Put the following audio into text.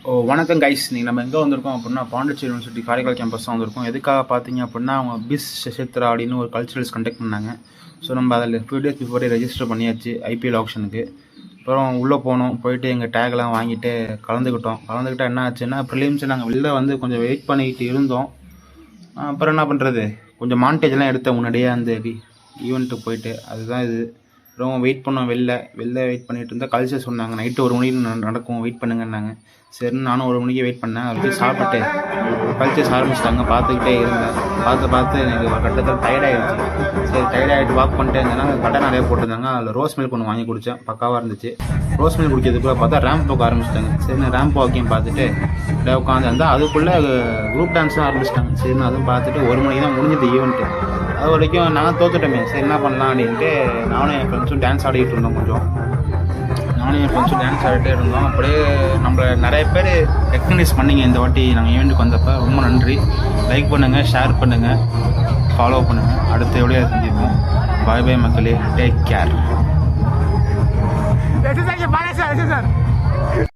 வணக்கம் கைஸ். நீங்கள் நம்ம எங்கே வந்திருக்கோம் அப்படின்னா பாண்டிச்சேரி யூனிவர்சிட்டி காரைக்கால் கேம்பஸ் தான் வந்திருக்கோம். எதுக்காக பார்த்தீங்க அப்படின்னா அவங்க பிஸ் ஷெஷத்ரா அப்படின்னு ஒரு கல்ச்சுரல்ஸ் கண்டக்ட் பண்ணாங்க. ஸோ நம்ம அதில் 2 days பிஃபோரே ரெஜிஸ்டர் பண்ணியாச்சு ஐபிஎல் ஆப்ஷனுக்கு. அப்புறம் உள்ளே போனோம், போயிட்டு எங்கள் டேக்லாம் வாங்கிட்டு கலந்துக்கிட்டால் என்ன ஆச்சுன்னா ப்ரிலிம்ஸ் நாங்கள் வெளில வந்து கொஞ்சம் வெயிட் பண்ணிக்கிட்டு இருந்தோம். அப்புறம் என்ன பண்ணுறது, கொஞ்சம் மாண்டேஜ்லாம் எடுத்தேன் முன்னாடியே அந்த ஈவெண்ட்டுக்கு போயிட்டு. அதுதான் இது. அப்புறம் வெயிட் பண்ணோம், வெளில வெயிட் பண்ணிகிட்டு இருந்தால் கல்ச்சர் சொன்னாங்க நைட்டு 1 மணிக்கு நடக்கும், வெயிட் பண்ணுங்கன்னாங்க. சரின்னு நானும் 1 மணிக்கு வெயிட் பண்ணேன். அது போய் சாப்பிட்டு கல்ச்சர்ஸ் ஆரம்பிச்சிட்டாங்க. பார்த்துக்கிட்டே இருந்தேன். பார்த்து எனக்கு ஒரு கட்டத்தில் டயர்டாகிடுச்சு. சரி, டயர்டாகிட்டு வாக் பண்ணிட்டே இருந்தேன்னா கடை நிறைய போட்டிருந்தாங்க. அதில் ரோஸ் மில்க் ஒன்று வாங்கி குடித்தேன், பக்காவாக இருந்துச்சு. ரோஸ் மில்க் குடிக்கிறதுக்குள்ளே பார்த்தா ரேம்ப் வாக் ஆரம்பிச்சிட்டாங்க. சரி, ரேம்ப் வாக்கையும் பார்த்துட்டு அப்படியே உட்காந்து இருந்தால் அதுக்குள்ளே குரூப் டான்ஸும் ஆரம்பிச்சிட்டாங்க. சரின்னு அதுவும் பார்த்துட்டு 1 மணிக்கு தான் முடிஞ்சது ஈவெண்ட்டு. அது வரைக்கும் நாங்கள் தோத்துட்டோமே, சரி என்ன பண்ணலாம் அப்படின்ட்டு நானும் என் ஃப்ரெண்ட்ஸும் டான்ஸ் ஆடிக்கிட்டு இருந்தோம். டான்ஸ் ஆடிட்டே இருந்தோம். அப்படியே நம்மளை நிறைய பேர் ரெக்கக்னைஸ் பண்ணிங்க இந்த வாட்டி நாங்கள் ஈவெண்ட்டுக்கு வந்தப்போ. ரொம்ப நன்றி. லைக் பண்ணுங்கள், ஷேர் பண்ணுங்கள், ஃபாலோ பண்ணுங்கள். அடுத்த வீடியோ செஞ்சுப்போம். பாய் பாய் மக்களே, டேக் கேர்.